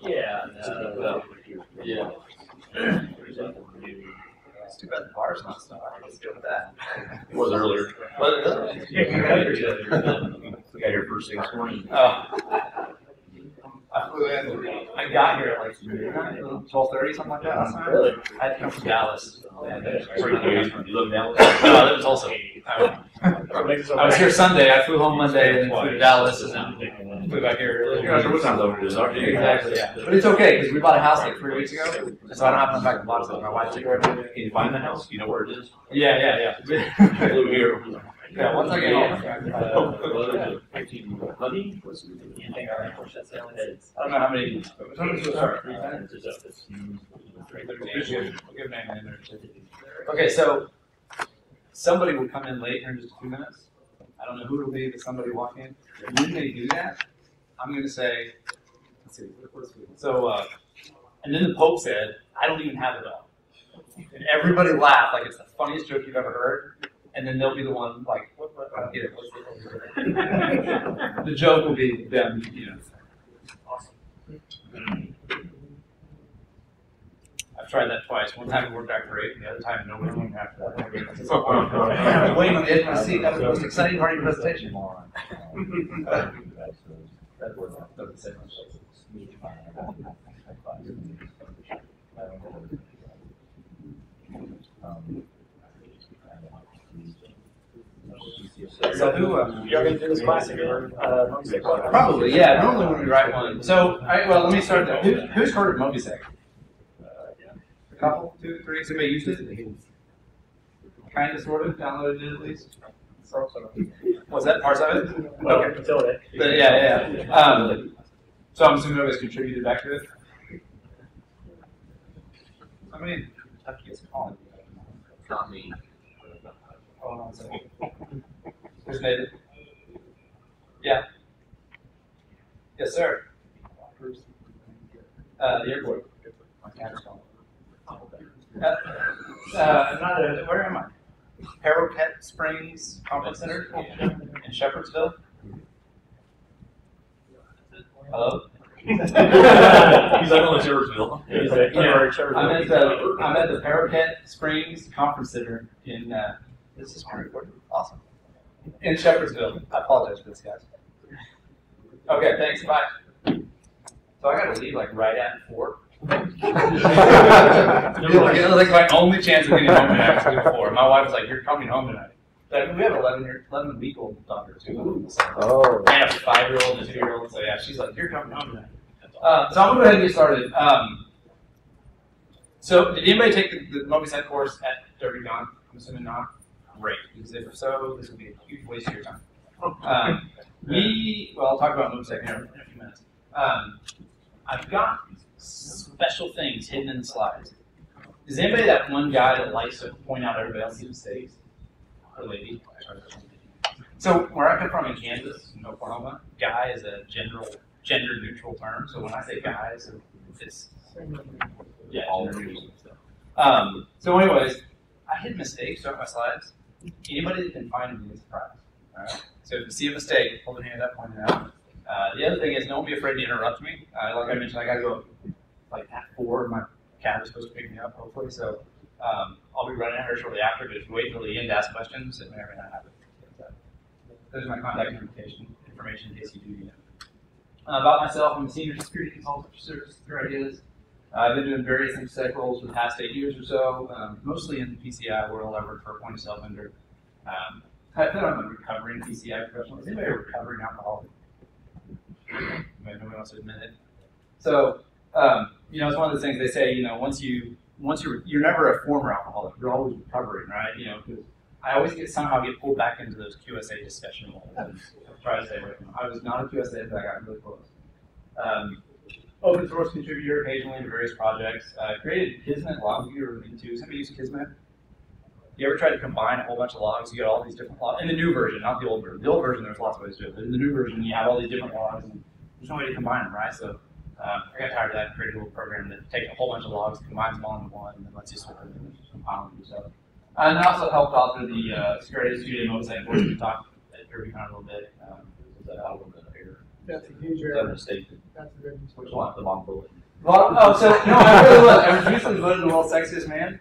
Yeah. Yeah. It's too bad the bar's not stopped. Let's go with that. It was earlier. Well, Yeah, you got here first thing this morning. I flew in. I got here at like 12:30, something like that last night. Really? I had to come from Dallas. You live in Dallas? No, I live in Tulsa. I was here Sunday. I flew home Monday and then flew to Dallas and then flew back here. You're not sure what time zone it is, aren't you? Exactly, yeah. But it's okay because we bought a house like 3 weeks ago, so I don't have to come back to box it. My wife took care of it. Can you find the house? You know where it is? Yeah. I live here. Yeah, once I get home. Honey? I don't know how many. Okay, so somebody will come in late here in just a few minutes. I don't know who it'll be, but somebody walk in. When they do that, I'm going to say, let's see, so, and then the Pope said, I don't even have it all. And everybody laughed like it's the funniest joke you've ever heard. And then they'll be the one like, what I don't get it. The joke will be them, Awesome. I've tried that twice. One time it worked out great, and the other time nobody came after that. I was waiting on the edge of my seat. That was the most exciting part of your presentation. That worked out. Doesn't say much. So who You're going to do this classic or probably, yeah. Normally when we write one. So, well, let me start there. Who's heard of MobiSec? A couple, 2, 3. Somebody used it? Kind of, sort of. Downloaded it at least. Was that parts of it? Okay, until it. But yeah. So I'm assuming nobody's contributed back to it. I mean, Kentucky is calling. Not me. Hold on a second. Who's Nathan? Yeah. Yes, sir. The airport. Where am I? Paroquet Springs Conference Center in Shepherdsville. Hello? He's like on the Shepherdsville. I'm at the Paroquet Springs Conference Center in. This is pretty recorded. Awesome. In Shepherdsville. I apologize for this, guys. Okay, thanks. Bye. So I got to leave like right at 4. It was like my only chance of getting home tonight was before. My wife was like, "You're coming home tonight." Like, we have an 11-week-old daughter too. Oh. I have a 5-year-old and a 2-year-old. So yeah, she's like, "You're coming home tonight." So I'm gonna go ahead and get started. So did anybody take the MobiSec course at DerbyCon? I'm assuming not. Great, because if so, this would be a huge waste of your time. I'll talk about MobiSec in a few minutes. I've got special things hidden in the slides. Is anybody that one guy that likes to point out everybody else's mistakes? Or lady? So where I come from in Kansas, in Oklahoma, guy is a gender-neutral term. So when I say guys, it's gender neutral. So anyways, I hid mistakes throughout my slides. Anybody that can find them is surprised. All right. So if you see a mistake, hold your hand up, point it out. The other thing is, don't be afraid to interrupt me. Like I mentioned, I got to go like at 4. My cab is supposed to pick me up, hopefully. So I'll be running out here shortly after. But if you wait until the end to ask questions, it may or may not happen. There's my contact information in case you do need it. About myself, I'm a senior security consultant for Secure Ideas. I've been doing various InfoSec roles for the past 8 years or so, mostly in the PCI world. I work for a point-of-sale vendor. I feel I'm a recovering PCI professional. Is anybody a recovering alcoholic? Nobody wants to admit it. So, it's one of those things they say. You're never a former alcoholic. You're always recovering, right? Because I always somehow get pulled back into those QSA discussion roles. I try to stay away from them. I was not a QSA, but I got really close. Open source contributor occasionally to various projects. Created Kismet log viewer into. Somebody use Kismet? You ever try to combine a whole bunch of logs? You get all these different logs. In the new version, not the old version. The old version, there's lots of ways to do it. But in the new version, you have all these different logs, and there's no way to combine them, right? So I got tired of that and created a little program that takes a whole bunch of logs, combines them all into one, and then lets you sort them and compile them yourself. And I also helped author the Secure Ideas Studio MobiSec course we talked at DerbyCon a little bit. That's a huge Is that a area. mistake? That's a good Which one? The bomb bullet. Well, oh, so no, I really was. I was recently voted the world's sexiest man.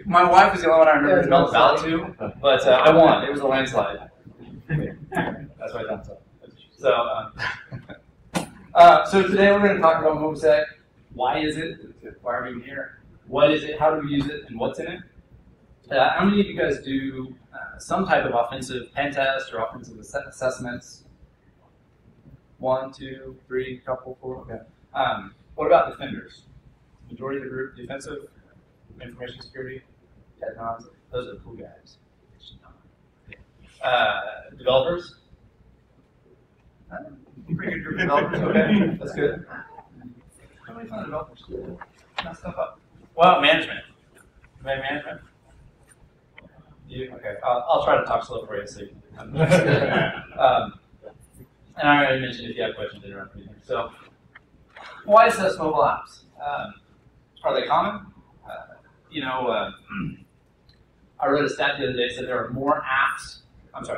My wife was the only one I remember to melt the ballot to, but I won. It was a landslide. That's why I thought so. So today we're going to talk about MobiSec. Why is it? Why are we even here? What is it? How do we use it? And what's in it? How many of you guys do some type of offensive pen test or offensive assessments? 1, 2, 3, couple, 4. Okay. What about defenders? Majority of the group defensive, information security, technology. Those are the cool guys. Developers. Pretty good group of developers. Okay, that's good. How many fun developers? Mess stuff up. Well, management. Management. You okay? I'll try to talk slow for you. So and I already mentioned if you have questions, interrupt me. So, why is this mobile apps? Are they common? I read a stat the other day that said there are more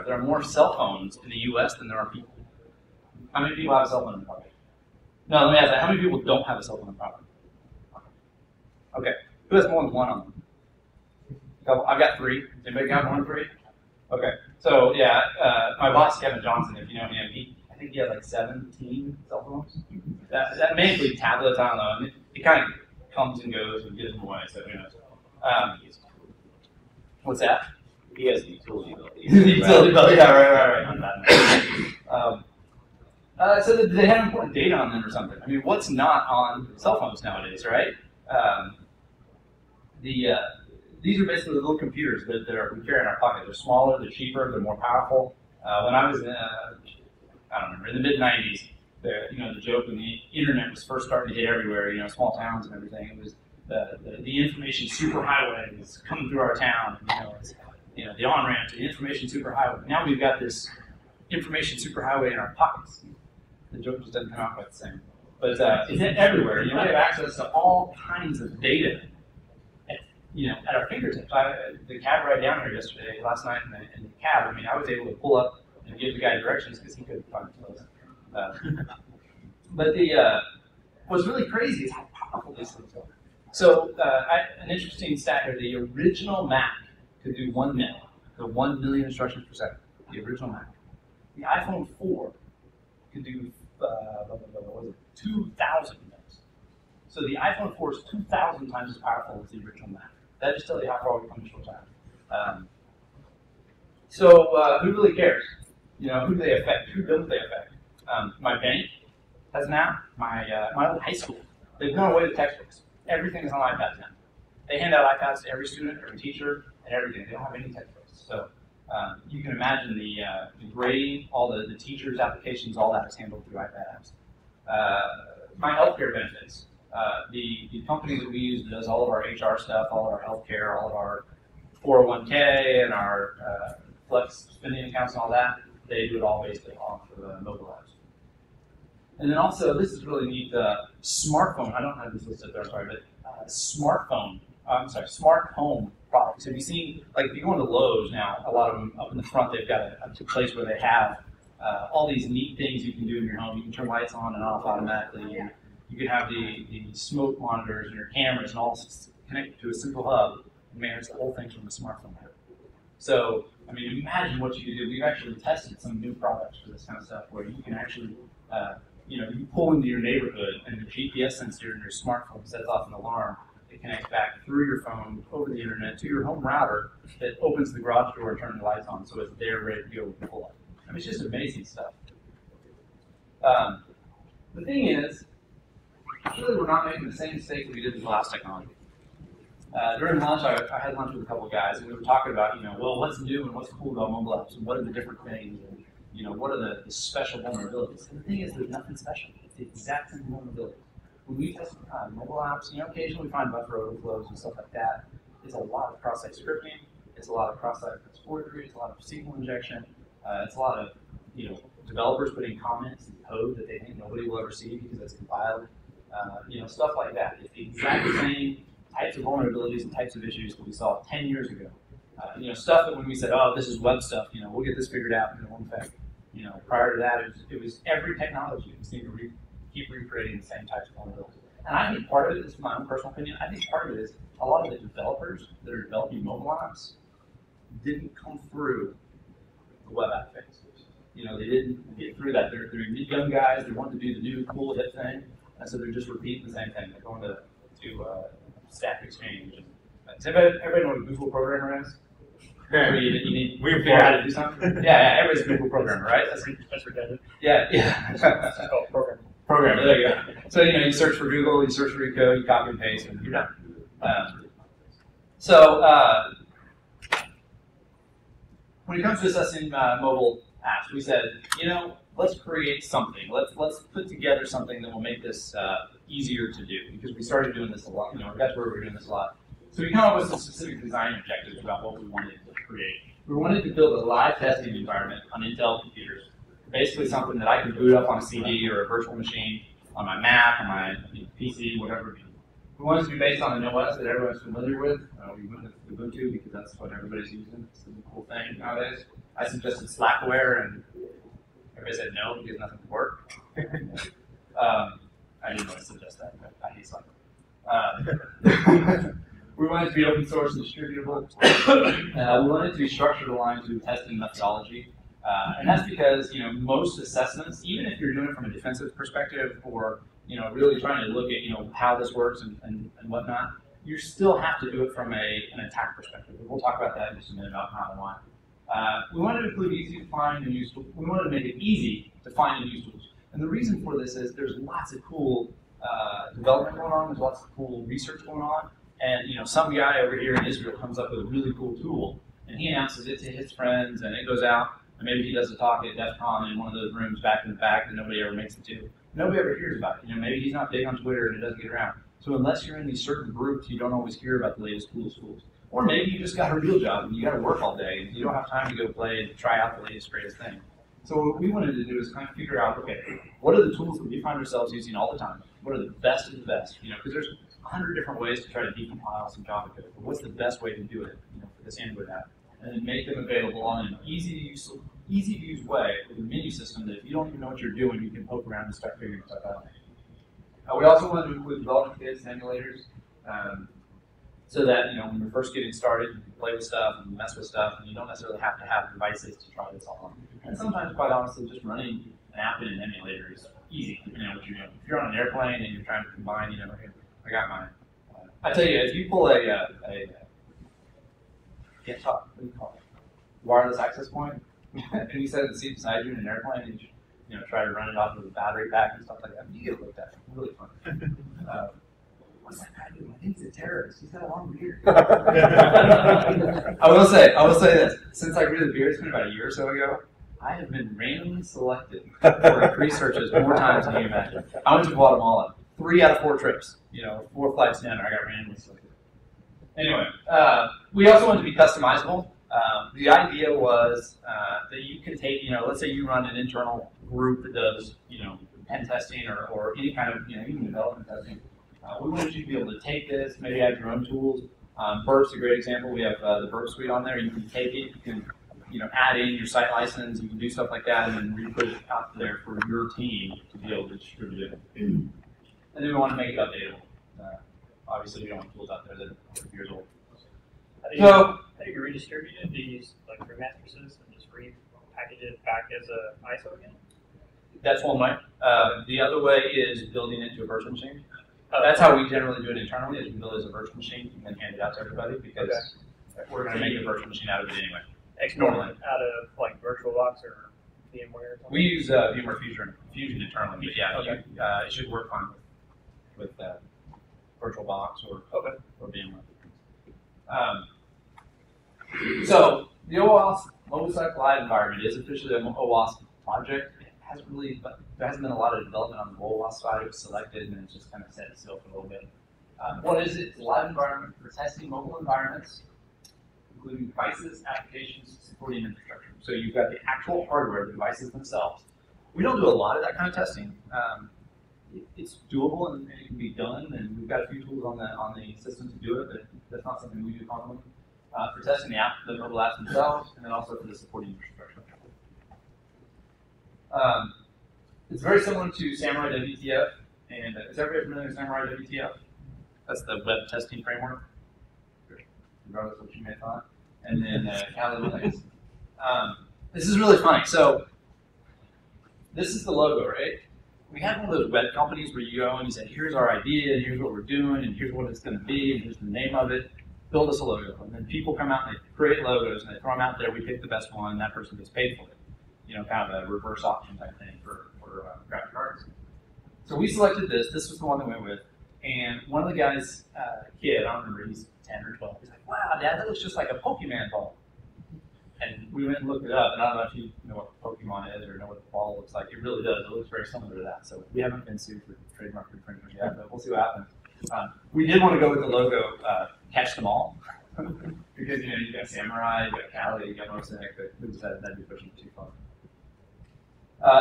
there are more cell phones in the U.S. than there are people. How many people have a cell phone in the property? No, let me ask that. How many people don't have a cell phone in the property? Okay. Who has more than one on them? I've got 3. Anybody got more than 3? Okay. So, yeah, my boss, Kevin Johnson, if you know him, I think he has like 17 cell phones. That may include tablets, I don't know. I mean, it kind of comes and goes and gives them away, so who knows. What's that? He has the utility bill. Utility bill, yeah, right. So they have important data on them or something. I mean, what's not on cell phones nowadays, right? These are basically little computers that we carry in our pocket. They're smaller, they're cheaper, they're more powerful. When I was in, I don't remember, in the mid-90s, the joke when the internet was first starting to hit everywhere, small towns and everything, it was the information superhighway was coming through our town. The on-ramp to the information superhighway. Now we've got this information superhighway in our pockets. The joke just doesn't come out quite the same. But it's everywhere. We have access to all kinds of data at our fingertips. The cab ride down here last night in the cab, I was able to pull up and give the guy directions because he couldn't find the place. But what's really crazy is how powerful these things are. So an interesting stat here, the original Mac could do 1 minute, so 1 million instructions per second, the original Mac. The iPhone 4 could do 2,000 minutes. So the iPhone 4 is 2,000 times as powerful as the original Mac. That just tells you how far we've come in a short time. So who really cares? Who do they affect? Who don't they affect? My bank has an app. My old high school, they've gone away with textbooks. Everything is on iPads now. They hand out iPads to every student, every teacher, and everything. They don't have any textbooks. So you can imagine the grading, all the teachers' applications, all that is handled through iPad apps. My healthcare benefits. The company that we use does all of our HR stuff, all of our healthcare, all of our 401k and our flex spending accounts and all that. They do it all based off of mobile apps. And then also, this is really neat, smartphone. I don't have this listed there, sorry, but smart home products. Have you seen, if you go into Lowe's now, a lot of them up in the front, they've got a place where they have all these neat things you can do in your home. You can turn lights on and off automatically. And you can have the smoke monitors and your cameras and all connected to a single hub and manage the whole thing from a smartphone. So, imagine what you could do. We've actually tested some new products for this kind of stuff where you can actually, you pull into your neighborhood and the GPS sensor in your smartphone sets off an alarm. It connects back through your phone, over the internet, to your home router that opens the garage door and turns the lights on so it's there ready to go with the pull up. It's just amazing stuff. The thing is, really we're not making the same mistake that we did with last technology. During lunch, I had lunch with a couple of guys, and we were talking about, what's new and what's cool about mobile apps, and what are the different things, and what are the special vulnerabilities. And the thing is, there's nothing special. It's the exact same vulnerability. When we test mobile apps, occasionally we find buffer overflows and stuff like that. It's a lot of cross-site scripting. It's a lot of cross-site forgery. It's a lot of SQL injection. It's a lot of developers putting comments and code that they think nobody will ever see because it's compiled. Stuff like that. It's the exact same types of vulnerabilities and types of issues that we saw 10 years ago. Stuff that when we said, oh, this is web stuff, we'll get this figured out in one effect. Prior to that, it was every technology. We seemed to keep recreating the same types of vulnerabilities. And I think part of it is my own personal opinion. I think part of it is a lot of the developers that are developing mobile apps didn't come through the web app phase. They didn't get through that. They're young guys. They want to do the new cool hip thing, and so they're just repeating the same thing. They're going to Stack Exchange. Does everybody know what a Google programmer is? We figure out how to do something. Yeah, everybody's a Google programmer, right? That's redundant. Yeah. It's called programming. Programmer. There you go. So you search for Google, you search for your code, you copy and paste, and you're done. When it comes to assessing mobile apps, we said, let's create something. Let's put together something that will make this easier to do, because we started doing this a lot. That's where we're doing this a lot. So we came up with some specific design objectives about what we wanted to create. We wanted to build a live testing environment on Intel computers, basically something that I can boot up on a CD or a virtual machine, on my Mac, on my PC, whatever. We wanted it to be based on an OS that everyone's familiar with. We went with Ubuntu because that's what everybody's using. It's a cool thing nowadays. I suggested Slackware, and everybody said no because nothing would work. I didn't really suggest that, but I hate Slackware. We wanted it to be open source and distributable. We wanted it to be structured aligned to testing methodology. And that's because most assessments, even if you're doing it from a defensive perspective or really trying to look at how this works and whatnot, you still have to do it from an attack perspective. We'll talk about that in just a minute about how and why. We wanted to include easy to find and use tools. We wanted to make it easy to find and use tools. And the reason for this is there's lots of cool development going on. There's lots of cool research going on. And some guy over here in Israel comes up with a really cool tool, and he announces it to his friends, and it goes out. And maybe he does a talk at DEF CON in one of those rooms back in the back that nobody ever makes it to. Nobody ever hears about it. Maybe he's not big on Twitter and it doesn't get around. So unless you're in these certain groups, you don't always hear about the latest tools. Or maybe you just got a real job and you got to work all day and you don't have time to go play and try out the latest, greatest thing. So what we wanted to do is kind of figure out, okay, what are the tools that we find ourselves using all the time? What are the best of the best? Because there's 100 different ways to try to decompile some Java code. But what's the best way to do it for this Android app? And then make them available on an easy to use way with a menu system that if you don't even know what you're doing, you can poke around and start figuring stuff out. We also wanted to include development kits and emulators so that when you're first getting started, you can play with stuff and mess with stuff, and you don't necessarily have to have devices to try this all on. And sometimes, quite honestly, just running an app in an emulator is easy, depending on what you're doing. If you're on an airplane and you're trying to combine, I got mine. I tell you, if you pull can't talk. What do you call it? Wireless access point. And you set it in the seat beside you in an airplane, and you try to run it off of a battery pack and stuff like that. You get looked at. Really fun. What's that guy doing? I think he's a terrorist. He's got a long beard. I will say this. Since I grew the beard, it's been about a year or so ago, I have been randomly selected for pre-searches more times than you imagine. I went to Guatemala 3 out of 4 trips. 4 flights down, I got randomly selected. Anyway, we also wanted to be customizable. The idea was that you can take, let's say you run an internal group that does, pen testing or any kind of, even development testing. We wanted you to be able to take this, maybe add your own tools. Burp's a great example. We have the Burp suite on there. You can take it, you can, add in your site license, you can do stuff like that, and then re-put it out there for your team to be able to distribute it. And then we want to make it updatable. Obviously, we don't want tools out there that are years old. How do you redistribute it? Do you use your matrices and just repackage it back as a ISO again? That's one way. The other way is building it into a virtual machine. That's how we generally do it internally, is we build it as a virtual machine and then hand it out to everybody, because we're going to make a virtual machine out of it anyway. Normally. Out of VirtualBox or VMware or something? We use VMware Fusion internally, but yeah, it should work fine with VirtualBox or VMware. So the OWASP MobiSec Live environment is officially an OWASP project. There hasn't been a lot of development on the OWASP side. It was selected and it's just kind of set itself for a little bit. What is it? It's a live environment for testing mobile environments, including devices, applications, supporting infrastructure. So you've got the actual hardware, the devices themselves. We don't do a lot of that kind of testing. It's doable and it can be done, and we've got a few tools on the system to do it, but that's not something we do commonly. For testing the mobile apps themselves, and then also for the supporting infrastructure. It's very similar to Samurai WTF, and is everybody familiar with Samurai WTF? That's the web testing framework, regardless of what you may have thought. And then Kali Linux. This is really funny. So this is the logo, right? We have one of those web companies where you go and you say, here's our idea, and here's what we're doing, and here's what it's going to be, and here's the name of it. Build us a logo. And then people come out and they create logos, and they throw them out there. We pick the best one, and that person gets paid for it. You know, kind of a reverse auction type thing for graphic artists. So we selected this. This was the one that we went with. And one of the guys, kid, I don't remember, he's 10 or 12. He's like, wow, Dad, that looks just like a Pokemon ball. And we went and looked it up, and I don't know if you know what Pokemon is or know what the ball looks like. It really does. It looks very similar to that. So we haven't been sued for trademark infringement yet, but we'll see what happens. We did want to go with the logo, catch them all. Because, you know, you got Samurai, you got Kali, you got MobiSec, but we decided that'd be pushing it too far.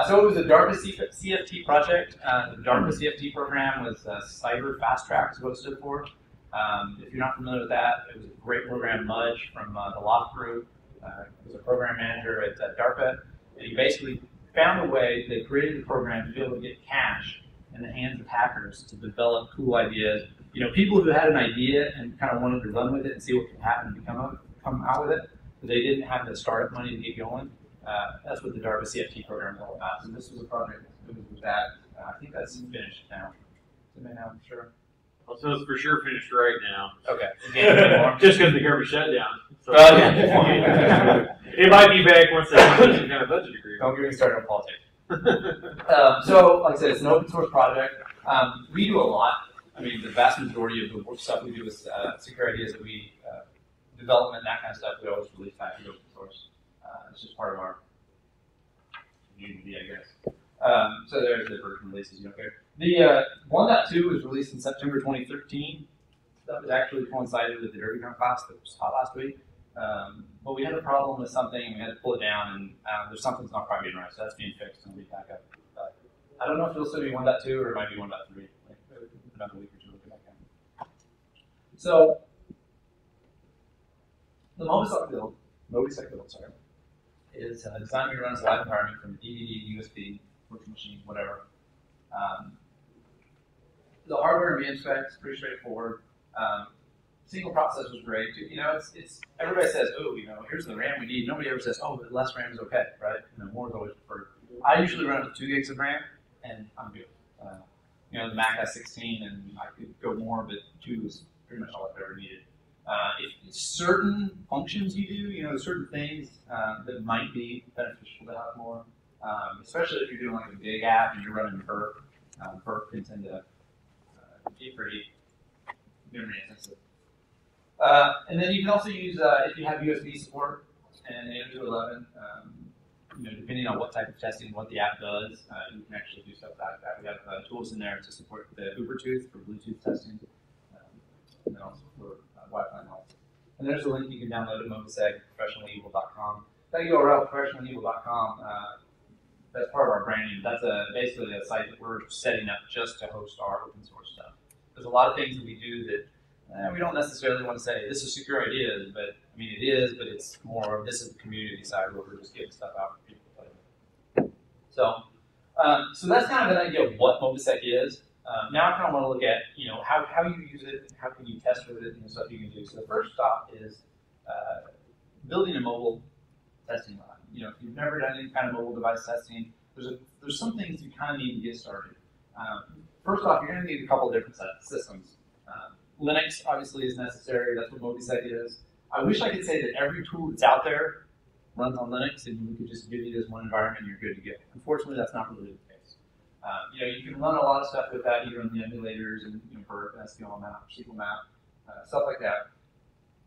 So it was a DARPA CFT project. The DARPA CFT program was Cyber Fast Track is what it stood for. If you're not familiar with that, it was a great program. Mudge from the Loft Group was a program manager at DARPA, and he basically found a way, they created the program to be able to get cash in the hands of hackers to develop cool ideas. You know, people who had an idea and kind of wanted to run with it and see what could happen and come out with it, but they didn't have the startup money to get going. That's what the DARPA CFT program is all about. So this was a project that was with that. I think that's finished now. Is it now? I'm sure. Well, so it's for sure finished right now. Okay. Just because the government shut down. So Yeah. it might be back once they finish some kind of budget agreement. Don't get me started on politics. So, like I said, it's an open source project. We do a lot. I mean, the vast majority of the work stuff we do is secure ideas that we development, that kind of stuff. We always release back to open source. It's just part of our community, I guess. So there's the version releases. You don't care. The 1.2 was released in September 2013. That was actually coincided with the DerbyCon class that was taught last week. But we had a problem with something, and we had to pull it down, and there's something that's not quite being right, so that's being fixed, and we'll be back up. I don't know if it'll still be 1.2 or it might be 1.3. Like, another week or two, we'll get back in. So the MobiSec build, is designed to be run as a live environment from DVD, USB, virtual machine, whatever. The hardware and VM specs pretty straightforward. Single process was great. You know, it's everybody says, oh, you know, here's the RAM we need. Nobody ever says, oh, but less RAM is okay, right? You know, more is always preferred. I usually run with 2 gigs of RAM, and I'm good. You know, the Mac has 16, and I could go more, but 2 is pretty much all I've ever needed. If certain functions you do, you know, there's certain things that might be beneficial to have more, especially if you're doing like a big app and you're running Perf. Perf can tend to be pretty memory intensive. And then you can also use, if you have USB support and 802.11, you know, depending on what type of testing, what the app does, you can actually do stuff like that. We have tools in there to support the Ubertooth for Bluetooth testing, and then also for Wi-Fi and all. And there's a link you can download at MobiSec, professionalevil.com. That URL, professionalevil.com, that's part of our branding. That's basically a site that we're setting up just to host our open source stuff. There's a lot of things that we do that we don't necessarily want to say, this is secure ideas, but I mean it is, but it's more of this is the community side where we're just getting stuff out for people to play with. So that's kind of an idea of what MobiSec is. Now I kind of want to look at, you know, how you use it, how can you test with it, and stuff you can do. So the first stop is building a mobile testing lab. You know, if you've never done any kind of mobile device testing, there's some things you kind of need to get started. First off, you're going to need a couple of different systems. Linux obviously is necessary. That's what MobiSec is. I wish I could say that every tool that's out there runs on Linux, and we could just give you this one environment and you're good to go. Unfortunately, that's not really the case. You know, you can run a lot of stuff with that. You run the emulators and, you know, for SQL map, SQL map, stuff like that.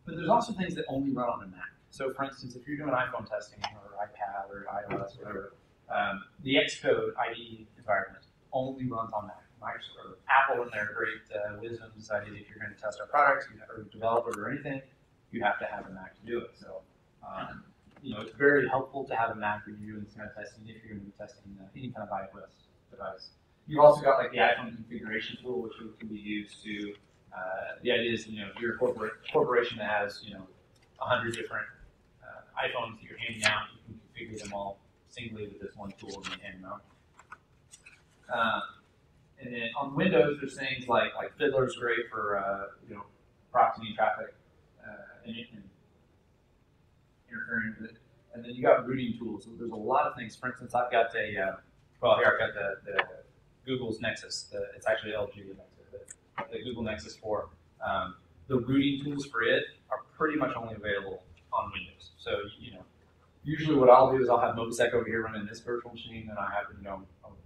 But there's also things that only run on a Mac. So, for instance, if you're doing iPhone testing or iPad or iOS, whatever, the Xcode IDE environment only runs on Mac. Microsoft, or Apple, in their great wisdom, decided if you're going to test our products, or develop it or anything, you have to have a Mac to do it. So, you know, it's very helpful to have a Mac when you're doing this kind of testing if you're going to be testing any kind of iOS device. You've also got like the iPhone configuration tool, which can be used to. The idea is, you know, if you're a corporation that has, you know, 100 different iPhones that you're handing out, you can configure them all singly with this one tool and hand them out. And then on Windows, there's things like Fiddler's great for proxying traffic and interfering with it. And then you got rooting tools. So there's a lot of things. For instance, I've got here I've got the Google's Nexus. It's actually LG, the Google Nexus 4. The rooting tools for it are pretty much only available on Windows. So usually what I'll do is I'll have MobiSec over here running this virtual machine, and I have a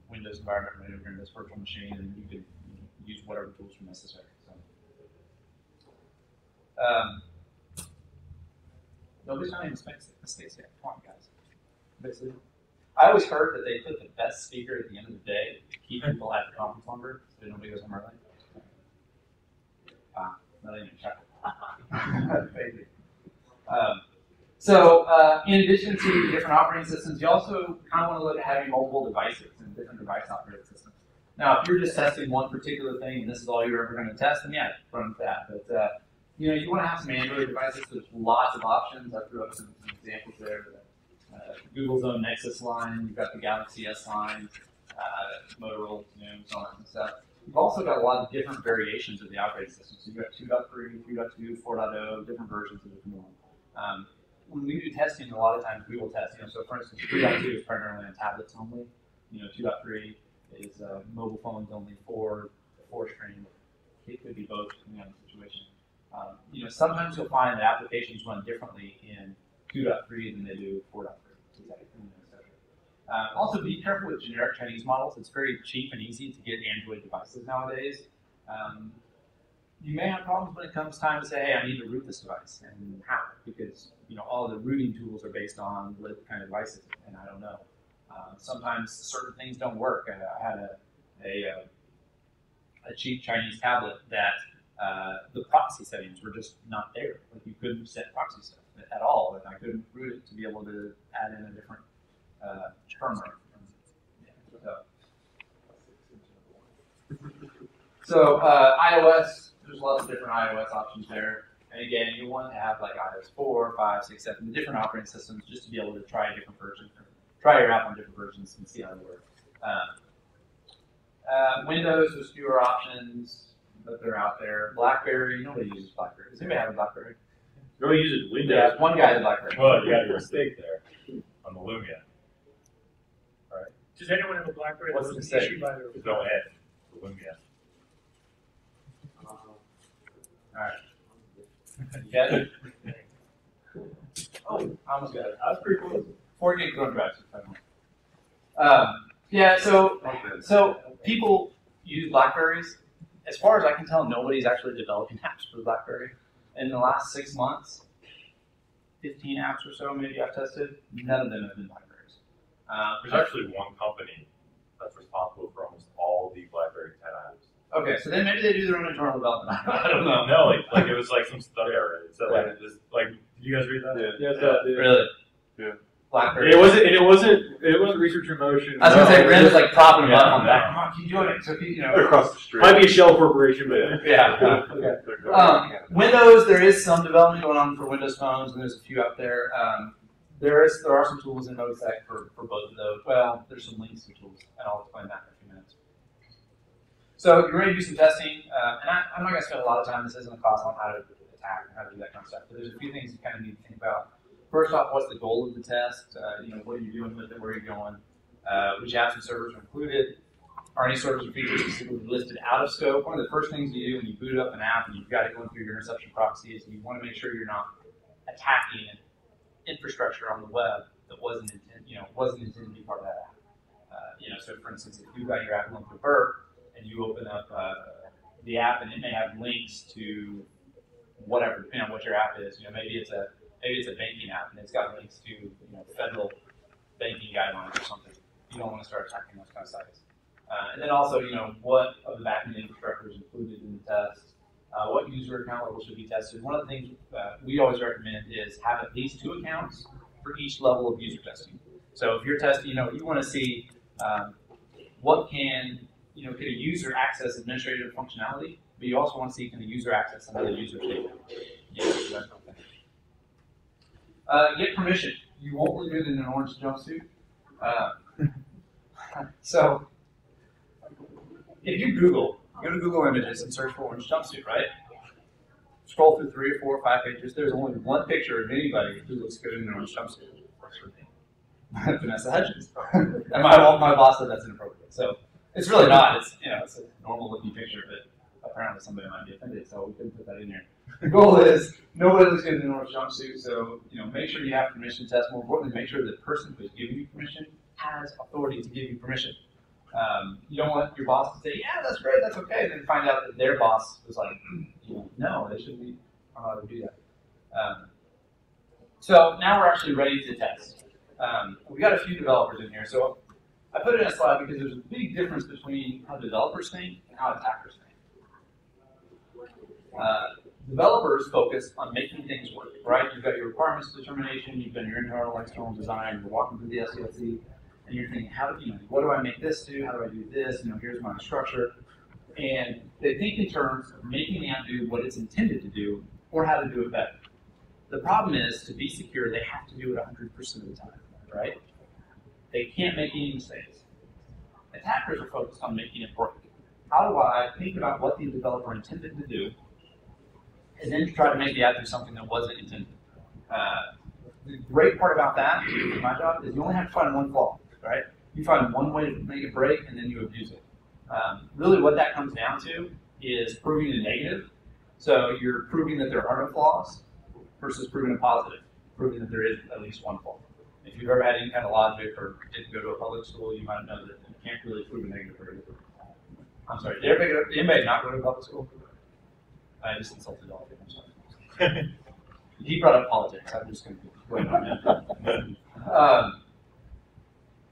Windows environment running over here in this virtual machine, and you can use whatever tools are necessary. So, nobody's not even mistakes yet. Come on, guys. Basically, I always heard that they put the best speaker at the end of the day to keep people at the conference longer, so nobody goes home early. Not even in addition to different operating systems, you also kind of want to look at having multiple devices and different device operating systems. Now, if you're just testing one particular thing and this is all you're ever going to test, then yeah, run with that. But you want to have some Android devices. There's lots of options. I threw up some examples there. Google's own Nexus line. You've got the Galaxy S line, Motorola, so on and stuff. You've also got a lot of different variations of the operating system. So you've got 2.3, 3.2, 4.0, different versions of the one. When we do testing, a lot of times we will test. So for instance, 3.2 is primarily on tablets only. 2.3 is mobile phones only, 4 stream. It could be both depending on the situation. Sometimes you'll find that applications run differently in 2.3 than they do 4.3. Also, be careful with generic Chinese models. It's very cheap and easy to get Android devices nowadays. You may have problems when it comes time to say, hey, I need to root this device, and how? Because all the rooting tools are based on what kind of devices, and I don't know. Sometimes certain things don't work. I had a cheap Chinese tablet that the proxy settings were just not there. Like you couldn't set proxy stuff at all, and I couldn't root it to be able to add in a different firmware. So iOS, there's lots of different iOS options there. And again, you want to have like iOS 4, 5, 6, 7, different operating systems just to be able to try different versions, try your app on different versions and see how they work. Windows, there's fewer options, but they're out there. BlackBerry, nobody uses BlackBerry. Does anybody have a BlackBerry? Nobody uses Windows. Yeah, one guy has a BlackBerry. Well, you got your mistake there on the Lumia. All right. Does anyone have a BlackBerry that What's was the issued by their? Go ahead. The Lumia. Alright. You got it? Oh, I almost got it. That's pretty cool. 4 gig going drive. Yeah, so people use Blackberries. As far as I can tell, nobody's actually developing apps for BlackBerry. In the last 6 months, 15 apps or so maybe I've tested. None of them have been Blackberries. There's actually one company that's responsible for almost all the BlackBerry 10 apps. Okay, so then maybe they do their own internal development. I don't know. No, like it was like some study already. It said like this, like did you guys read that? Yeah. Really? Yeah. BlackBerry. It wasn't research in motion. I was gonna say Ren was like propping him up Yeah. on that. Come on, keep doing it. So They're across the street. Might be a shell corporation, but yeah. Okay. Windows, there is some development going on for Windows phones, and there's a few out there. There are some tools in MobiSec for both of those. Well, there's some links to tools, and I'll explain that in a few minutes. So you're ready to do some testing, and I'm not going to spend a lot of time. This isn't a class on how to attack and how to do that kind of stuff. But there's a few things you kind of need to think about. First off, what's the goal of the test? What are you doing with it? Where are you going? Which apps and servers are included? Are any servers or features specifically listed out of scope? One of the first things you do when you boot up an app and you've got it going through your interception proxy is you want to make sure you're not attacking infrastructure on the web that wasn't intended to be part of that app. So for instance, if you've got your app going through Burp and you open up the app and it may have links to whatever, depending on what your app is. Maybe it's a banking app and it's got links to federal banking guidelines or something. You don't want to start attacking those kind of sites. And then also, what of the backend infrastructure is included in the test. What user account level should be tested. One of the things we always recommend is have at least 2 accounts for each level of user testing. So if you're testing, you want to see what can a user access administrative functionality, but you also want to see can a user access another user's data. Get permission. You won't leave it in an orange jumpsuit. So, if you go to Google Images and search for orange jumpsuit, right? Scroll through 3 or 4 or 5 pages. There's only one picture of anybody who looks good in an orange jumpsuit. Vanessa Hudgens. And my boss said that's inappropriate. So it's really not. It's it's a normal looking picture, but apparently somebody might be offended, so we couldn't put that in here. The goal is nobody looks good in an orange jumpsuit, so make sure you have permission to test. More importantly, make sure the person who's giving you permission has authority to give you permission. You don't want your boss to say, "Yeah, that's great, that's okay," and then find out that their boss was like, "No, they shouldn't be allowed to do that." So now we're actually ready to test. We got a few developers in here, so I put it in a slide because there's a big difference between how developers think and how attackers think. Developers focus on making things work, right? You've got your requirements determination, you've done your internal, external design, you're walking through the SDLC, and you're thinking, what do I make this do? How do I do this? Here's my structure. And they think in terms of making the app do what it's intended to do, or how to do it better. The problem is, to be secure, they have to do it 100% of the time, right? They can't make any mistakes. Attackers are focused on making it work. How do I think about what the developer intended to do, and then try to make the app do something that wasn't intended? The great part about that, in my job, is you only have to find one flaw, right? You find one way to make it break, and then you abuse it. Really what that comes down to is proving a negative. So you're proving that there are no flaws versus proving a positive, proving that there is at least one flaw. If you've ever had any kind of logic or didn't go to a public school, you might know that you can't really prove a negative very good. I'm sorry, did anybody not go to public school? I just insulted all of you, I'm sorry. He brought up politics, I'm just going to wait on him.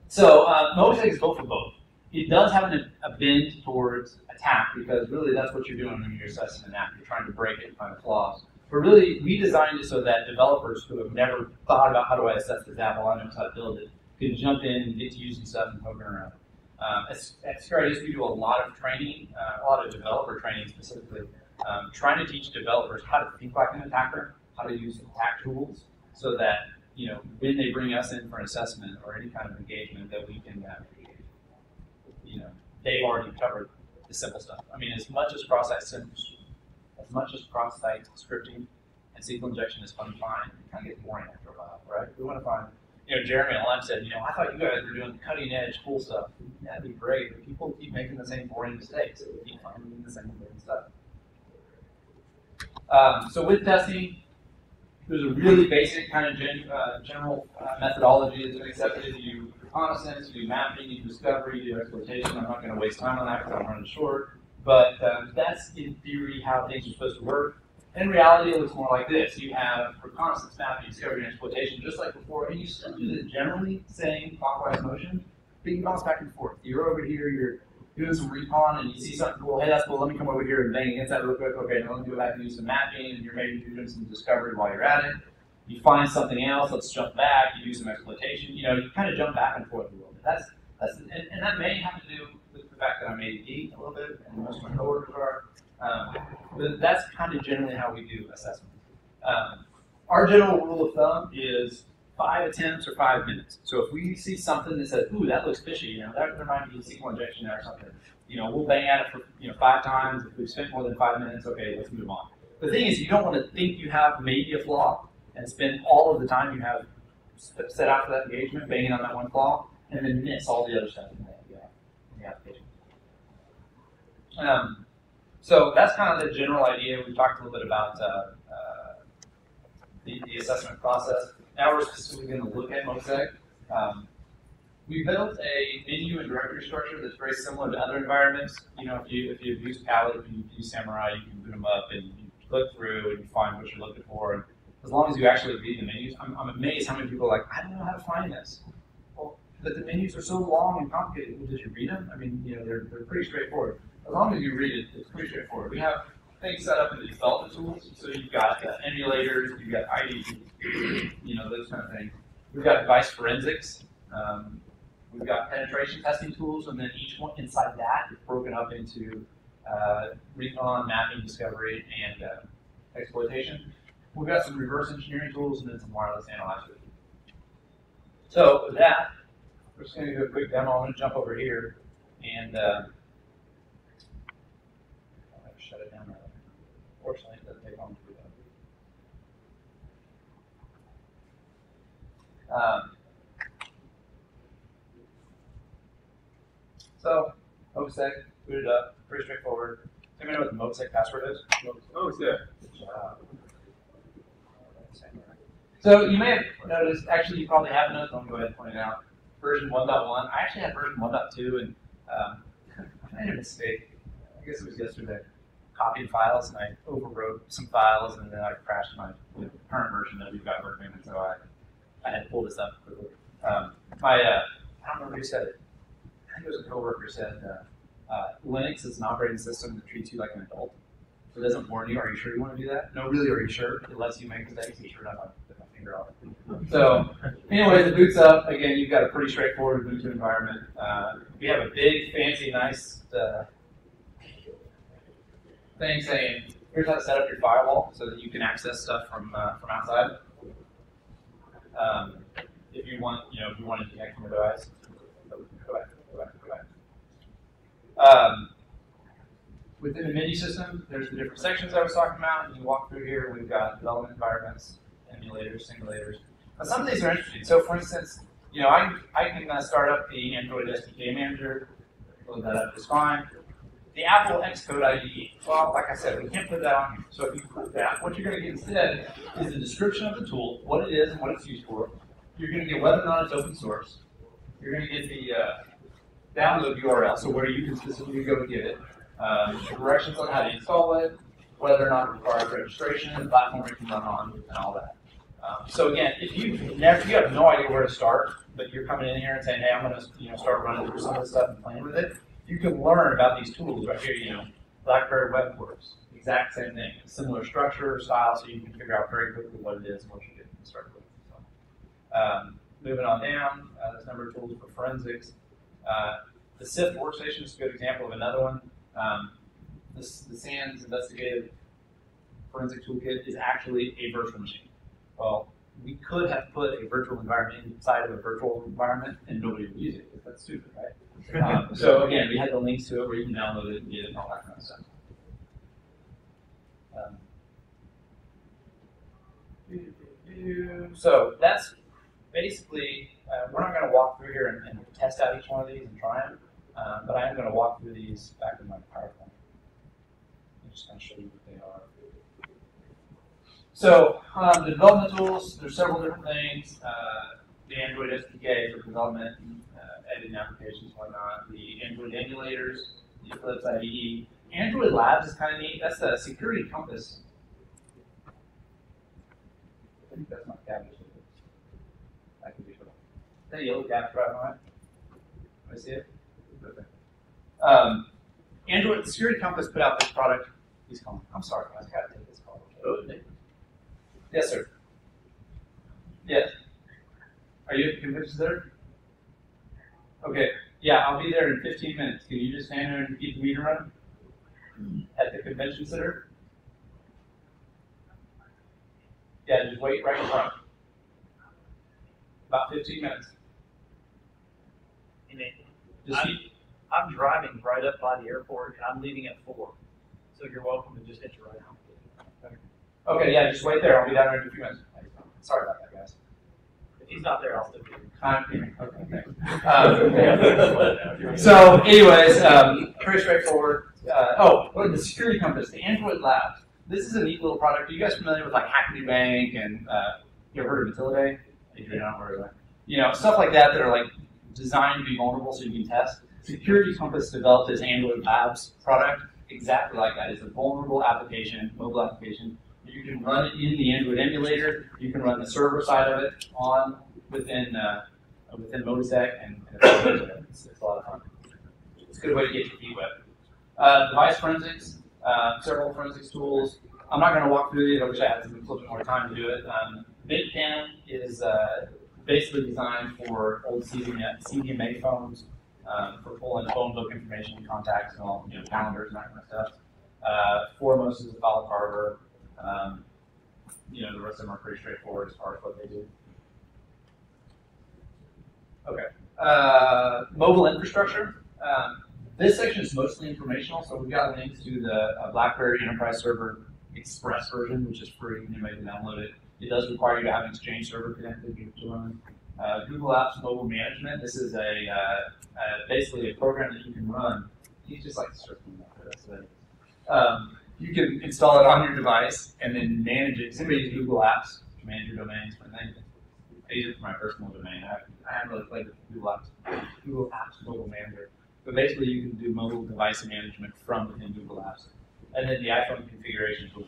MobiSec is built for both. It does have a bend towards attack because really that's what you're doing when you're assessing an app. You're trying to break it and find the flaws. But really, we designed it so that developers who have never thought about how do I assess this app, all I know is how to build it, can jump in and get to using stuff and poking around. At SecurityS, we do a lot of training, a lot of developer training specifically, trying to teach developers how to think like an attacker, how to use attack tools, so that when they bring us in for an assessment or any kind of engagement, that we can, they've already covered the simple stuff. I mean, as much as cross-site scripting and SQL injection is fun and fine, it kind of gets boring after a while, right? We want to find, Jeremy at lunch said, I thought you guys were doing cutting edge cool stuff. Yeah, that'd be great, but people keep making the same boring mistakes, so we keep finding the same boring stuff. So with testing, there's a really basic kind of general methodology that's been accepted. You do reconnaissance, you do mapping, you do discovery, you do exploitation. I'm not going to waste time on that because I'm running short. But that's, in theory, how things are supposed to work. In reality, it looks more like this. You have reconnaissance, mapping, discovery, and exploitation, just like before, and you still do the generally same clockwise motion, but you bounce back and forth. You're over here, you're doing some recon, and you see something cool. Hey, that's cool. Let me come over here and bang against that real quick. Okay, now let me go back and do some mapping, and you're maybe doing some discovery while you're at it. You find something else. Let's jump back. You do some exploitation. You kind of jump back and forth a little bit. And that may have to do with the fact that I'm ADD a little bit, and most of my coworkers are. But that's kind of generally how we do assessment. Our general rule of thumb is 5 attempts or 5 minutes. So if we see something that says, "Ooh, that looks fishy," there might be a SQL injection there or something. We'll bang at it for 5 times. If we've spent more than 5 minutes, okay, let's move on. The thing is, you don't want to think you have maybe a flaw and spend all of the time you have set out for that engagement banging on that one flaw, and then miss all the other stuff in the application. So that's kind of the general idea. We talked a little bit about the assessment process. Now we're specifically going to look at MobiSec. We built a menu and directory structure that's very similar to other environments. If you've used Palette, if you've used Samurai, you can boot them up and you click through and you find what you're looking for. And as long as you actually read the menus, I'm amazed how many people are like, I don't know how to find this. Well, but the menus are so long and complicated. Well, did you read them? I mean, they're pretty straightforward. As long as you read it, it's pretty straightforward. We have things set up in the development tools. So you've got emulators, you've got IDs, those kind of things. We've got device forensics. We've got penetration testing tools, and then each one inside that is broken up into recon, mapping, discovery, and exploitation. We've got some reverse engineering tools and then some wireless analyzers. So with that, we're just going to do a quick demo. I'm going to jump over here and I'll have to shut it down. Fortunately, it doesn't take long to do that. So, MobiSec, boot it up, pretty straightforward. Does anybody know what the MobiSec password is? Oh, yeah. So you may have noticed, actually you probably have noticed, let me go ahead and point it out, version 1.1. I actually had version 1.2 and I made a mistake. I guess it was yesterday. Copied files and I overwrote some files and then I crashed my current version that we've got working, and so I had to pull this up quickly. I don't remember who said it. I think it was a coworker said Linux is an operating system that treats you like an adult. So it doesn't warn you, are you sure you want to do that? No, really, are you sure? It lets you make mistakes. You sure not put my finger on it. So anyways, it boots up. Again, you've got a pretty straightforward Ubuntu environment. We have a big, fancy, nice thing saying, here's how to set up your firewall so that you can access stuff from outside. If you want, if you want to connect from a device. Go back. Within the menu system, there's the different sections I was talking about. You walk through here, we've got development environments, emulators, simulators. Now, some of these are interesting. So, for instance, I can start up the Android SDK manager, load that up just fine. The Apple Xcode IDE, well, like I said, we can't put that on here. So if you put that, what you're going to get instead is a description of the tool, what it is and what it's used for. You're going to get whether or not it's open source. You're going to get the download URL, so where you can specifically go to get it. Directions on how to install it, whether or not it requires registration, the platform it can run on, and all that. So again, if you have no idea where to start, but you're coming in here and saying, hey, I'm going to start running through some of this stuff and playing with it, you can learn about these tools right here. BlackBerry WebWorks, exact same thing, similar structure or style, so you can figure out very quickly what it is and what you're getting started with. So, moving on down, there's a number of tools for forensics. The SIFT workstation is a good example of another one. The SANS investigative forensic toolkit is actually a virtual machine. Well, we could have put a virtual environment inside of a virtual environment and nobody would use it, because that's stupid, right? So again, we had the links to it where you can download it and get it and all that kind of stuff. So that's basically, we're not going to walk through here and test out each one of these and try them, but I am going to walk through these back in my PowerPoint. I'm just going to show you what they are. So the development tools, there's several different things. The Android SDK for development, editing applications, whatnot. The Android emulators, the Eclipse IDE. Android Labs is kind of neat. That's the security compass. I think that's not cabbage. I can be sure. Is that yellow cabbage right on it? Can I see it? Okay. Android Security Compass put out this product. He's calling. I'm sorry, I just got to take this call. Yes, sir. Yes. Are you at the convention center? Okay. Yeah, I'll be there in 15 minutes. Can you just stand there and keep the meter running? At the convention center? Yeah, just wait right in front. About 15 minutes. I'm driving right up by the airport, and I'm leaving at 4. So you're welcome to just hit your right now. Okay, yeah, just wait there. I'll be down there in a few minutes. Sorry about that, guys. If he's not there, I'll still be here. Okay, thanks. So, anyways, pretty straightforward. The Security Compass, the Android Labs. This is a neat little product. Are you guys familiar with like Hackney Bank and you ever heard of Matilde? If you're not aware of that. Stuff like that are like designed to be vulnerable so you can test. Security Compass developed this Android Labs product exactly like that. It's a vulnerable application, mobile application. You can run it in the Android emulator. You can run the server side of it within MobiSec, and it's a lot of fun. It's a good way to get your feet wet. Device forensics, several forensics tools. I'm not going to walk through these. I wish I had a little bit more time to do it. VidCam is basically designed for old CDMA phones for pulling phone book information, contacts, and all, calendars and that kind of stuff. Foremost is a file carver. The rest of them are pretty straightforward as far as what they do. Okay. Mobile infrastructure. This section is mostly informational, so we've got links to the BlackBerry Enterprise Server Express version, which is free. Anybody can download it. It does require you to have an Exchange server connected to run. Google Apps Mobile Management. This is basically a program that you can run. You just like to search you can install it on your device and then manage it. Somebody use Google Apps to manage your domains for things. I use it for my personal domain. I haven't really played with Google Apps Mobile Manager. But basically, you can do mobile device management from within Google Apps. And then the iPhone configuration tool.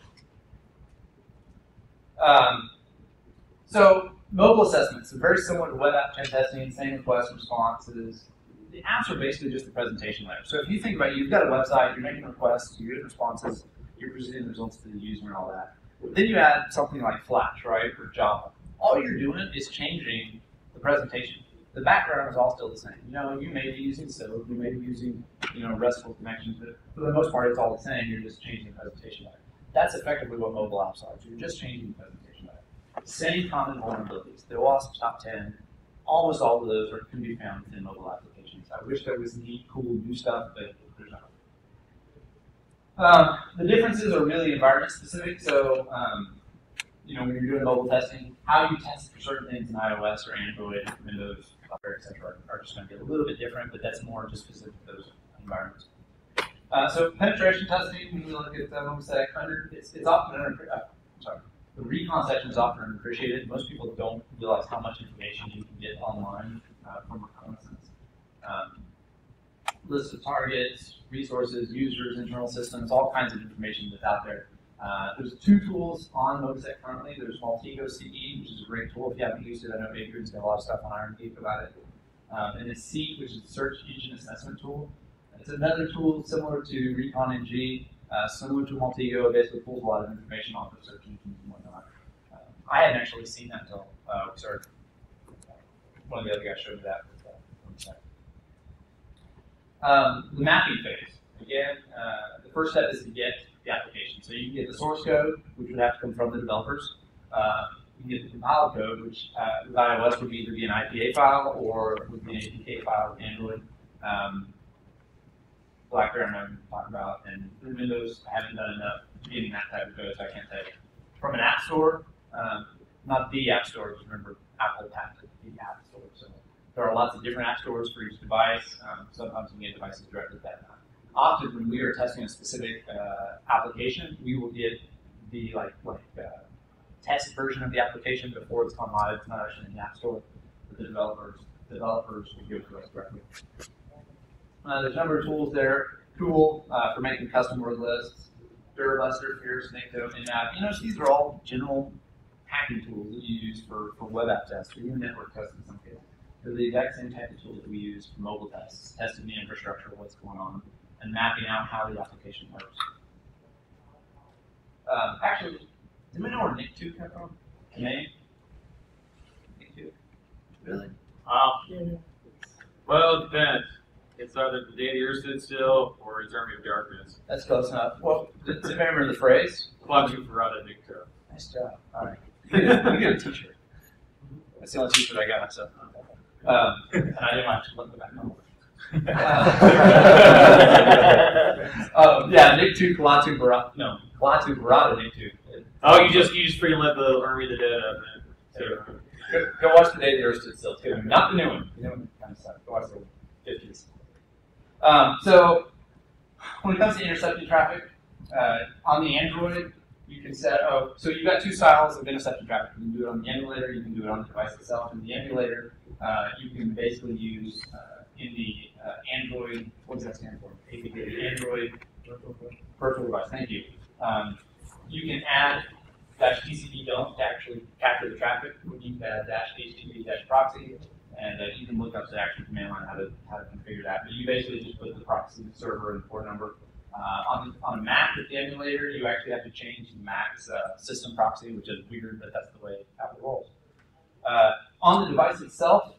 So mobile assessments are very similar to web app pen testing, same requests, responses. The apps are basically just the presentation layer. So if you think about it, you've got a website, you're making requests, you're getting responses, you're presenting the results to the user and all that. Then you add something like Flash, right, or Java. All you're doing is changing the presentation. The background is all still the same. You know, you may be using SOAP, you may be using, RESTful connections, but for the most part, it's all the same. You're just changing the presentation layer. That's effectively what mobile apps are. So you're just changing the presentation layer. Same common vulnerabilities. The OWASP top 10, almost all of those can be found within mobile applications. I wish there was neat, cool, new stuff, but there's not. The differences are really environment specific. So, when you're doing mobile testing, how you test for certain things in iOS or Android, Windows, etc., are just going to be a little bit different, but that's more just specific to those environments. So penetration testing, when we look at MobiSec, it's often the recon section is often underappreciated. Most people don't realize how much information you can get online from reconnaissance. Lists of targets, resources, users, internal systems, all kinds of information that's out there. There's 2 tools on MobiSec currently. There's Maltego CE, which is a great tool. If you haven't used it, I know Adrian's got a lot of stuff on Iron Geek about it. And it's Seek, which is a search engine assessment tool. It's another tool similar to Recon NG, similar to Maltego. It basically pulls a lot of information off of search engines and whatnot. I hadn't actually seen that until we started. One of the other guys showed me that with MobiSec. The mapping phase. Again, the first step is to get the application. So you can get the source code, which would have to come from the developers. You can get the compiled code, which with iOS would either be an IPA file or would be an APK file with Android. BlackBerry I'm not going to talk about, and through Windows I haven't done enough getting that type of code, so I can't tell you. From an app store, not the app store, because remember Apple patented the app store, so there are lots of different app stores for each device. Sometimes you can get devices directly with that. Often when we are testing a specific application, we will get the test version of the application before it's gone live. It's not actually in the app store, but the developers will give it to us directly. There's a number of tools there. Tool for making custom word lists, Durbuster, Fierce, Snaketoe, in-app. These are all general hacking tools that you use for web app tests or even network tests in some cases. They're the exact same type of tool that we use for mobile tests, testing the infrastructure, what's going on, and mapping out how the application works. Actually, does anybody know where NIC2 came from? Name? NIC2? Really? Well, it depends. It's either the day the earth stood still or it's Army of Darkness. That's close enough. Well, does anybody remember the phrase? Quadru Verada Nicto. Nice job. All right. You get a t-shirt. That's the only t-shirt I got myself. And I didn't want to look back home. NIC2, Kalatu Verada Nictu. Oh, you just freaking let the Army of the Dead up, man. Go watch The Day the Earth Stood Still too. Not the new one. The new one kind of sucked. Go watch the 50s. So when it comes to intercepting traffic, on the Android, you can set, so you've got 2 styles of intercepting traffic. You can do it on the emulator, you can do it on the device itself. In the emulator, you can basically use in the Android, what does that stand for? Android Virtual Device, thank you. You can add -TCP dump to actually capture the traffic. You can add -HTTP -proxy, and you can look up the actual command line how to configure that. But you basically just put the proxy server and port number. On a Mac with the emulator, you actually have to change the Mac's system proxy, which is weird, but that's the way Apple rolls. On the device itself,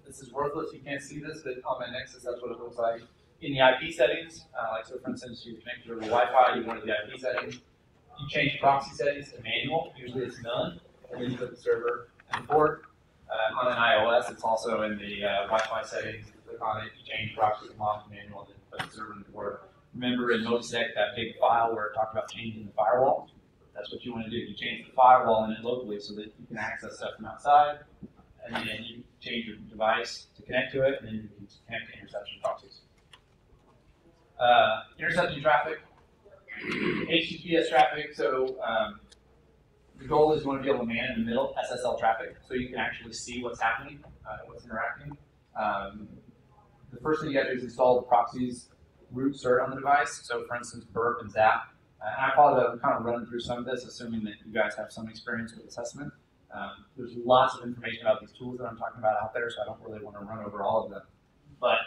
this is worthless. You can't see this, but on my Nexus, that's what it looks like. In the IP settings, so for instance, you connect to the Wi-Fi, you go to the IP settings, you change proxy settings to manual. Usually it's none, and then you put the server and port. On an iOS, it's also in the Wi-Fi settings. You click on it, you change proxy from off manual, and then put the server in the order. Remember in MobiSec, that big file where it talked about changing the firewall? That's what you want to do. You change the firewall in it locally so that you can access stuff from outside, and then you change your device to connect to it, and then you can connect to interception proxies. Interception traffic, HTTPS traffic. So the goal is you want to be able to man in the middle SSL traffic, so you can actually see what's happening, what's interacting. The first thing you got to do is install the proxies root cert on the device. So for instance, burp and zap. And I apologize, I'm kind of running through some of this, assuming that you guys have some experience with assessment. There's lots of information about these tools that I'm talking about out there, so I don't really want to run over all of them. But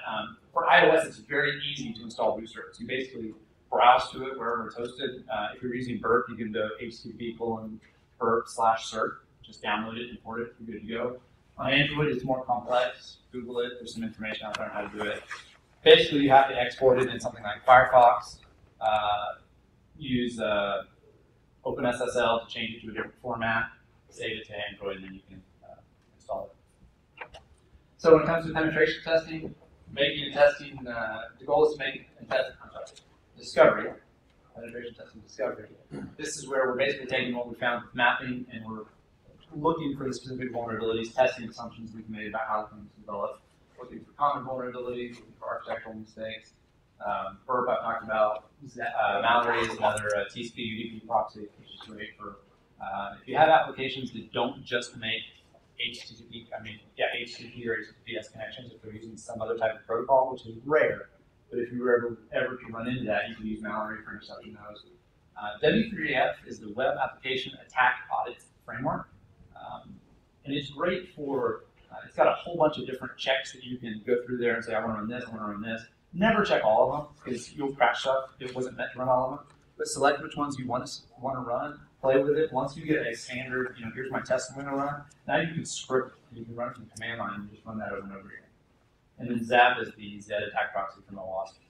for iOS, it's very easy to install root certs. You basically browse to it wherever it's hosted. If you're using burp, you can do http://burp/cert. Just download it, import it, you're good to go. On Android, it's more complex. Google it. There's some information out there on how to do it. Basically, you have to export it in something like Firefox. Use OpenSSL to change it to a different format. Save it to Android, and then you can install it. So when it comes to penetration testing, making and testing, the goal is to make and test discovery. Penetration testing discovery. This is where we're basically taking what we found with mapping, and we're looking for the specific vulnerabilities, testing assumptions we can make about how things develop, looking for common vulnerabilities, looking for architectural mistakes. Burp I've talked about. Mallory is another TCP UDP proxy, which is great for if you have applications that don't just make HTTP or HTTPS connections, if they're using some other type of protocol, which is rare. But if you were ever to run into that, you can use Mallory for interception nodes. W3AF is the Web Application Attack Audit Framework. And it's great for, it's got a whole bunch of different checks that you can go through there and say, I want to run this, I want to run this. Never check all of them, because you'll crash stuff. It wasn't meant to run all of them. But select which ones you want to run, play with it. Once you get a standard, here's my test I'm going to run, now you can script it. You can run it from the command line and just run that over and over again. And then ZAP is the Z attack proxy from OWASP.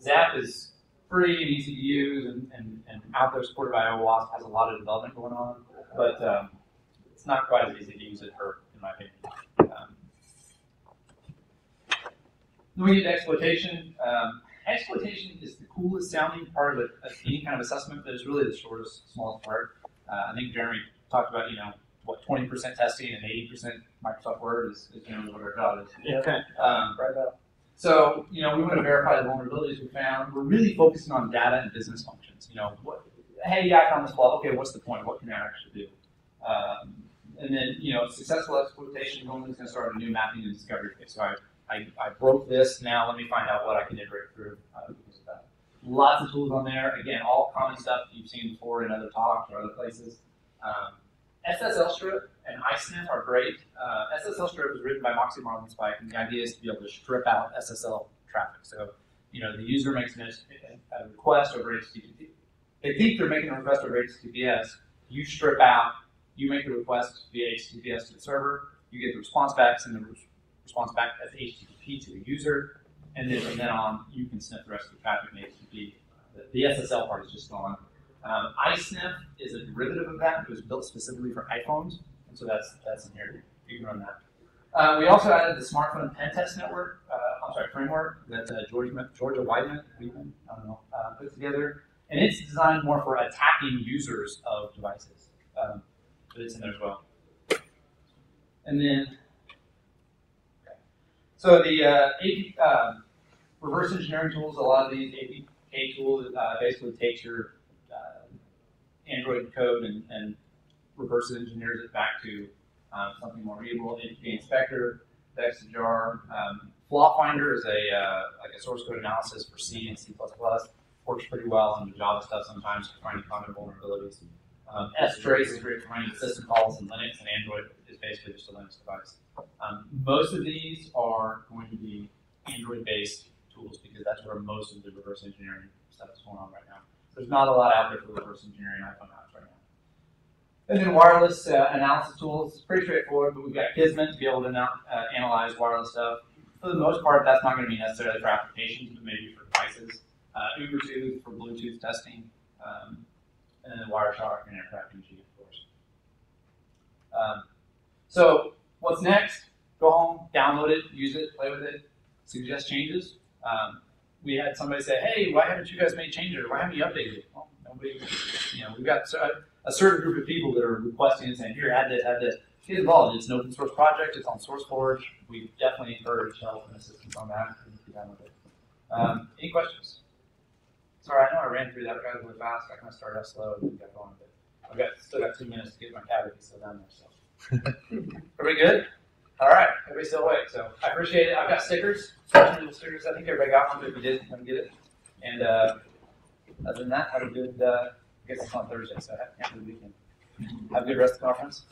ZAP is free and easy to use and out there supported by OWASP, has a lot of development going on, but it's not quite as easy to use it in my opinion. Then we get to exploitation. Exploitation is the coolest sounding part of any kind of assessment, but it's really the shortest, smallest part. I think Jeremy talked about, 20% testing and 80% Microsoft Word is generally what our job is. Yeah. Right about. So, we want to verify the vulnerabilities we found. We're really focusing on data and business functions. Hey, I found this flaw. Okay, what's the point? What can I actually do? And then, successful exploitation normally is going to start a new mapping and discovery phase. So I broke this. Now let me find out what I can iterate through because of that. Lots of tools on there. Again, all common stuff you've seen before in other talks or other places. SSL strip and iSNIF are great. SSL strip was written by Moxie Marlinspike, and the idea is to be able to strip out SSL traffic. So, the user makes a request over HTTP. They think they're making a request over HTTPS. You strip out. You make the request via HTTPS to the server. You get the response back, send the response back as HTTP to the user, and then from then on, you can sniff the rest of the traffic in HTTP. The SSL part is just gone. iSNIF is a derivative of that. It was built specifically for iPhones, and so that's in here. You can run that. We also added the smartphone pen test network. Framework that Georgia Weidman, put together, and it's designed more for attacking users of devices. But it's in there as well. And then, so the reverse engineering tools, a lot of these APK tools basically takes your Android code and reverse engineers it back to something more readable. APK inspector, Vexajar, Flaw Finder is a source code analysis for C and C++. Works pretty well on the Java stuff sometimes for finding common vulnerabilities. strace is great for running system calls in Linux, and Android is basically just a Linux device. Most of these are going to be Android-based tools because that's where most of the reverse engineering stuff is going on right now. There's not a lot out there for reverse engineering iPhone apps right now. And then wireless analysis tools, it's pretty straightforward, but we've got Kismet to be able to analyze wireless stuff. For the most part, that's not going to be necessarily for applications, but maybe for devices. Ubertooth for Bluetooth testing, and then Wireshark and Aircraft UG, of course. So what's next? Go home, download it, use it, play with it, suggest changes. We had somebody say, hey, why haven't you guys made changes? Or why haven't you updated it? Well, nobody, we've got a certain group of people that are requesting and saying, here, add this, add this. Get involved. It's an open source project. It's on SourceForge. We definitely encourage help and assistance on that. Any questions? Sorry, I know I ran through that guys really fast. I kind of started out slow and got going, but I've still got 2 minutes to get my cavity still down there. So, everybody good? All right, everybody's still awake. So I appreciate it. I've got stickers, little stickers. I think everybody got one, but if you did, come get it. And other than that, have a good. I guess it's on Thursday, so have a good weekend. Have a good rest of the conference.